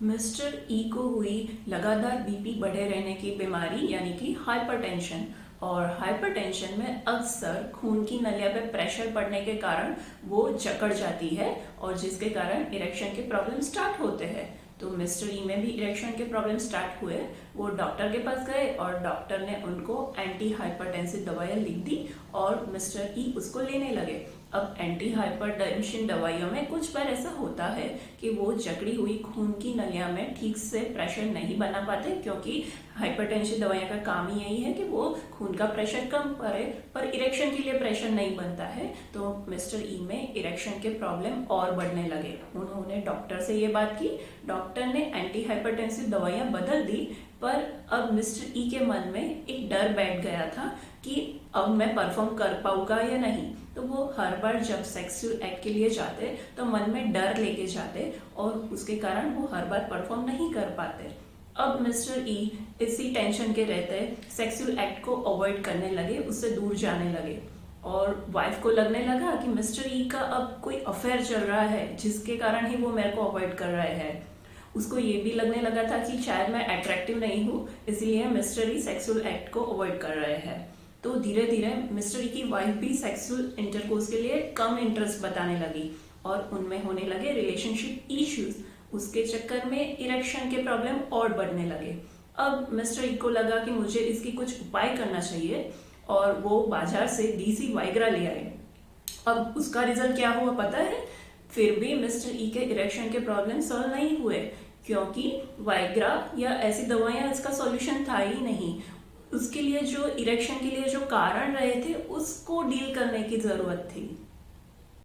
Mister ई को हुई लगातार बीपी बढ़े रहने की बीमारी यानी कि हाइपरटेंशन। और हाइपरटेंशन में अक्सर खून की नलिया पे प्रेशर पड़ने के कारण वो जकड़ जाती है और जिसके कारण इरेक्शन के प्रॉब्लम स्टार्ट होते हैं। तो मिस्टर ई में भी इरेक्शन के प्रॉब्लम स्टार्ट हुए। वो डॉक्टर के पास गए और डॉक्टर ने उनको एंटी हाइपरटेंसिव दवाइयाँ लिख दी और मिस्टर ई उसको लेने लगे। अब एंटी हाइपरटेंशन दवाइयों में कुछ बार ऐसा होता है कि वो जकड़ी हुई खून की नलिया में ठीक से प्रेशर नहीं बना पाते, क्योंकि हाइपरटेंशन दवाइयों का काम ही यही है कि वो खून का प्रेशर कम करे, पर इरेक्शन के लिए प्रेशर नहीं बनता है। तो मिस्टर ई में इरेक्शन के प्रॉब्लम और बढ़ने लगे। उन्होंने डॉक्टर से ये बात की। डॉक्टर ने एंटी हाइपरटेंसिव दवाइयाँ बदल दी, पर अब मिस्टर ई के मन में एक डर बैठ गया था कि अब मैं परफॉर्म कर पाऊंगा या नहीं। तो वो हर बार जब सेक्सुअल एक्ट के लिए जाते तो मन में डर लेके जाते और उसके कारण वो हर बार परफॉर्म नहीं कर पाते। अब मिस्टर ई इसी टेंशन के रहते सेक्सुअल एक्ट को अवॉइड करने लगे, उससे दूर जाने लगे। और वाइफ को लगने लगा कि मिस्टर ई का अब कोई अफेयर चल रहा है जिसके कारण ही वो मेरे को अवॉइड कर रहे हैं। उसको ये भी लगने लगा था कि शायद मैं अट्रैक्टिव नहीं हूँ, इसलिए मिस्टर ई सेक्सुअल एक्ट को अवॉइड कर रहे हैं। तो धीरे धीरे मिस्टर ई की वाइफ भी सेक्सुअल इंटरकोर्स के लिए कम इंटरेस्ट बताने लगी और उनमें होने लगे रिलेशनशिप इश्यूज। उसके चक्कर में इरेक्शन के प्रॉब्लम और बढ़ने लगे। अब मिस्टर ई को लगा कि मुझे इसकी कुछ उपाय करना चाहिए और वो बाजार से डीसी वाइग्रा ले आए। अब उसका रिजल्ट क्या हुआ पता है? फिर भी मिस्टर ई के इरेक्शन के प्रॉब्लम सॉल्व नहीं हुए, क्योंकि वाइग्रा या ऐसी दवाइयां इसका सॉल्यूशन था ही नहीं। उसके लिए जो इरेक्शन के लिए जो कारण रहे थे उसको डील करने की जरूरत थी।